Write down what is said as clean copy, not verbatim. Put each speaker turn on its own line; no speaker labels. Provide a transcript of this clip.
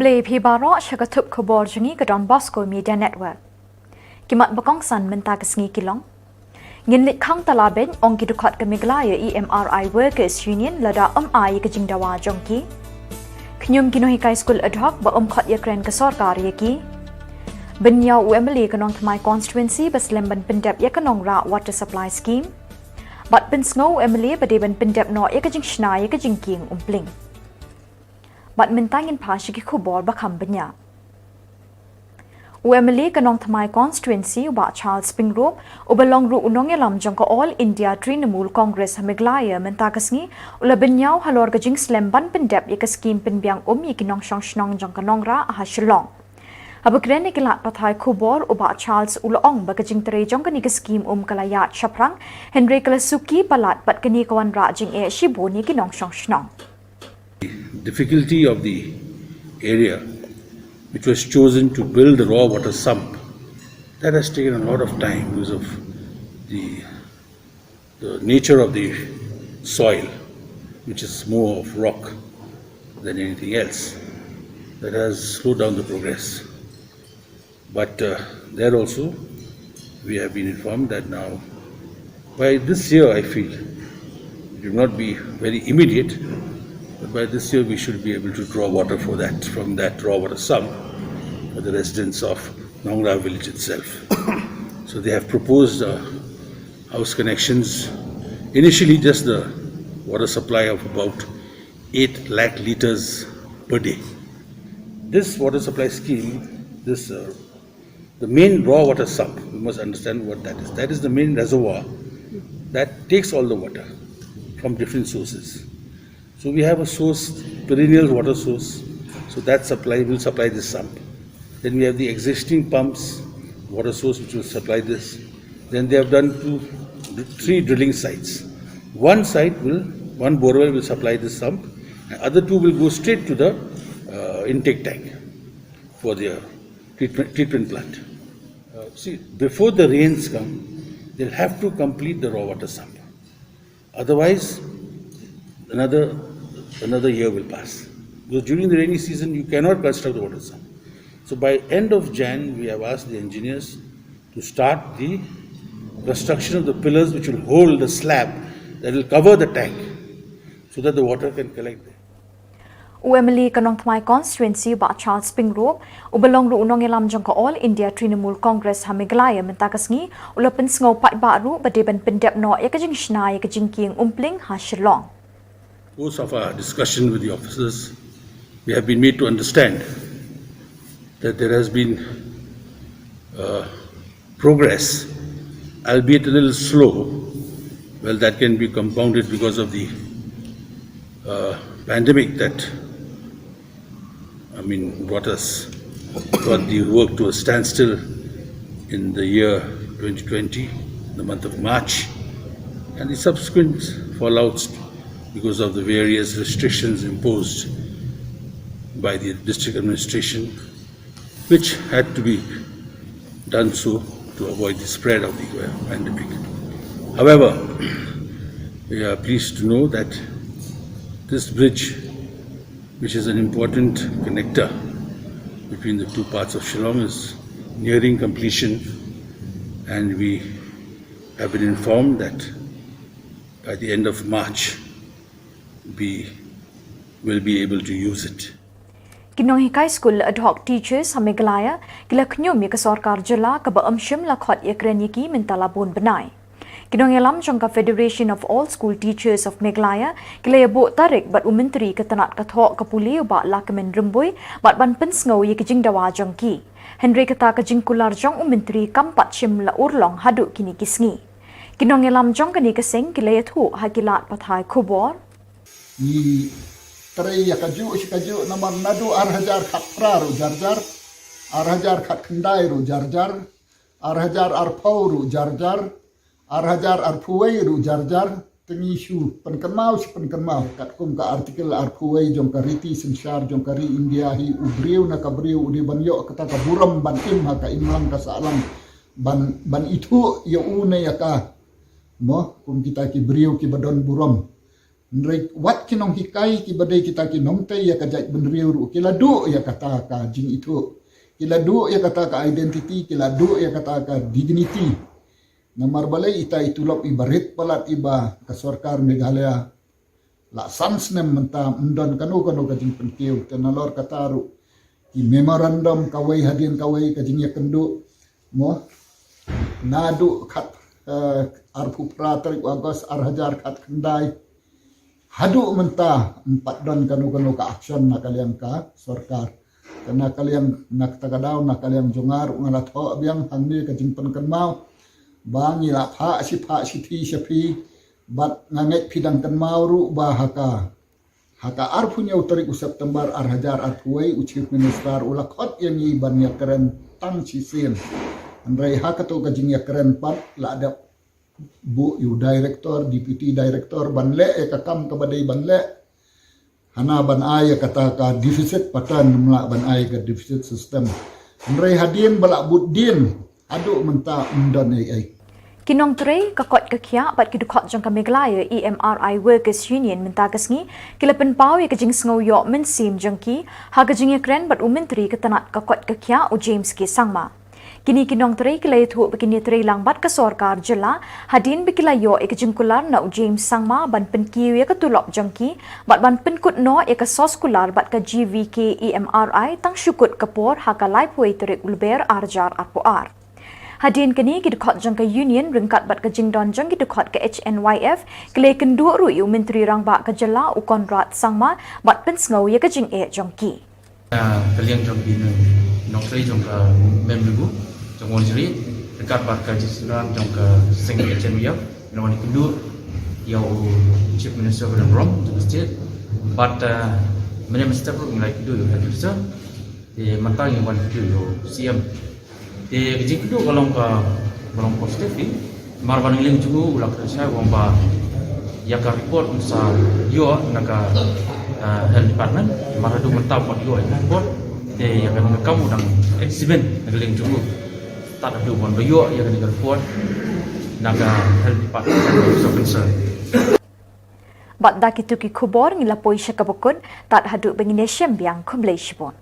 Blay Pibaro Shakatup Kobor Jungi Don Bosco Media Network. Kimat Bakong San Mentakas Ngi Kilong. Ngin lit Kang Talaben Ong Kidukot Kamiglaya EMRI Workers Union Lada Ai Kajingdawa Jongki. Knyum Kinohikai School Ad Hoc Ba Kot Yakren Kasorkar Yaki. Benyaw UMLE Kanong Tmai Constituency Baslemban Pendep Yakanong Ra Water Supply Scheme. But Pinsngo UMLE Badeban Pendep No Yakajing Shna Yakajing King Umpling. But Mintangin Pashiki Kubor Bakam Benya. UMLE Kanong Thamai Constituency Ba Charles Pingrop Ubalong Ru Unongelam Jongko All India Trinamool Congress Hamiglaya Mentakasngi Ula Benyaw Halor Gajing Slemban Pendep Yaka Scheme Pinbiang Yikinong Shong Shnong Jongkanong Ra Ahashilong. Habukren Nikilat Pathai Kubor Uba Charles Ulaong Bagajing Tere Jongkanika Scheme Kalayat Shaprang Henry Kalasuki Palat Bat Kanikawan Rajing E Shibuni Kinong Shong Shnong.
Difficulty of the area which was chosen to build the raw water sump, that has taken a lot of time because of the nature of the soil, which is more of rock than anything else. That has slowed down the progress. But there also we have been informed that now by this year, I feel it will not be very immediate, but by this year we should be able to draw water for that from that raw water sump for the residents of Nongra village itself. So they have proposed house connections. Initially just the water supply of about 8 lakh liters per day. This water supply scheme, the main raw water sump, we must understand what that is. That is the main reservoir that takes all the water from different sources. So we have a source, perennial water source, so that will supply this sump. Then we have the existing pumps, water source which will supply this. Then they have done 3 drilling sites. One borewell will supply this sump, and other 2 will go straight to the intake tank for their treatment plant. See, before the rains come, they'll have to complete the raw water sump. Otherwise, another year will pass. Because during the rainy season, you cannot construct the water sump. So by end of Jan, we have asked the engineers to start the construction of the pillars which will hold the slab that will cover the tank so that the water can collect there.
UMLE Kanong Thamai Constituency Ba Charles Pingrop Ubalong Ru Unongelam Jongko All India Trinamool Congress Hamiglaya Mentakasngi Ula Pinsngo Pat Baru Badeban Pendep No Yakajing Shna Yakajing King Umpling Hashilong.
Course of our discussion with the officers, we have been made to understand that there has been progress, albeit a little slow. Well, that can be compounded because of the pandemic that brought the work to a standstill in the year 2020, the month of March, and the subsequent fallouts because of the various restrictions imposed by the district administration, which had to be done so to avoid the spread of the pandemic. However, we are pleased to know that this bridge, which is an important connector between the 2 parts of Shillong, is nearing completion, and we have been informed that by the end of March, we will be able to use it.
Kinohikai School Ad Hoc Teachers Hamiglaya Kila Knyum Yaka Sorkar Jala Kaba Amshim Lakhot Yakren Yaki Mentalabon Benai. Kinongelam Jongka Federation of All School Teachers of Meglaya Kila Yabo Tarik Bat Umentri Katanat Kathok Kapuli Uba Lakamen Rumboy Bat Ban Pinsngo Yakajing Dawa Jongki. Henry Kata Kajing Kular Jong Umentri Kampat Shim La Urlong Hadu Kini Kisngi. Kinongelam Jongkani Kaseng Kila Yathu Hakilat Pathai Kubor.
Teri kaju naman nadu arhajar khat praru jarjar, arhajar khat kendai ru jarjar, arhajar arpau ru jarjar, arhajar arpuai ru jarjar, tengisu penkemau kat kum ka artikel arpuai jong kariti sensar jong kari India hi ubriu na kabriu udi banyo kata kaburam ban im ha ka imlang ka salang ban itu ya une ya ka mo kum kita ki briu ki badon buram Nrei wat kinong hikai ki badai kita kinom te ya kajai benriu ru kila du ya kata ka jing itu. Kila du ya kata ka identity, kila du ya kata ka dignity. Namar balai ita itulop ibarit palat iba ka sarkar Meghalaya. La sansnem menta mendon kanu ka jing penkiu tenalor kataru. I memorandum kawai hadin kawai ka jing ya kendu mo nadu kat arpu praterik Agos arhajar kat kendai. Hadu mentah 4 don kanu ka action na kalian ka sarkar. Karena kalian nak takadaw na kalian jongar ngalat ho biang hangni ka jingpan kan mau. Bangi la pha si ti shapi bat nganget pidang kan mau ru bahaka. Haka arpunya utarik September arhajar arpuai chief minister ulakot yang iban ya keren tang sisin. Andrai haka tu ka jing ya keren pat la ada Bu yu director, deputy director banle kakam kabadai banle hana ban ay kata ka deficit patan mla ban ay ka deficit system nrei hadin balak buddin adu menta undan ai
Kinong tre kakot kakia bat kidukot jang Meghalaya EMRI Workers Union mentakas ngi kila penpau ya kajing sngau yok mensim jangki ha kajing ya kren bat umentri ketanat kakot kakia u James K Sangma. Kini kinong tre kilay thu begini tre lang bat ka sarkar jela hadin bikilayo ikajingkular na u James Sangma ban penkiu ya katulop jangki bat ban penkut no ya ka soskular bat ka GVK EMRI tang syukut kapor haka laipway terik ulber arjar arpoar. Hadin kini kidukot jangka union ringkat bat ka jingdon jang kidukot ka HNYF kilay kendu ru yu menteri rang ba ka jela u Conrad Sangma bat pensngau ya ka jing jangki.
Kalian jangki nong tre jangka membu Jangkauan jeri dekat bakal jisiran jangka single HNYF nawan kedua yang chief minister dan rom to state but minister pun mulai kedua yang hadir sah di mantang yang wan kedua yo CM di kejing kedua kalau positif ni marban ngiling juga ulak saya wamba ya ka report masa yo naga health department maradu mentap yo report di yang kamu dan accident ngiling juga tak ada hubungan doyo yang dengan report naga health department so concern.
Bat da kituki kubor ngilapoi syakabukun tak haduk bengine syembiang kumlei shibon.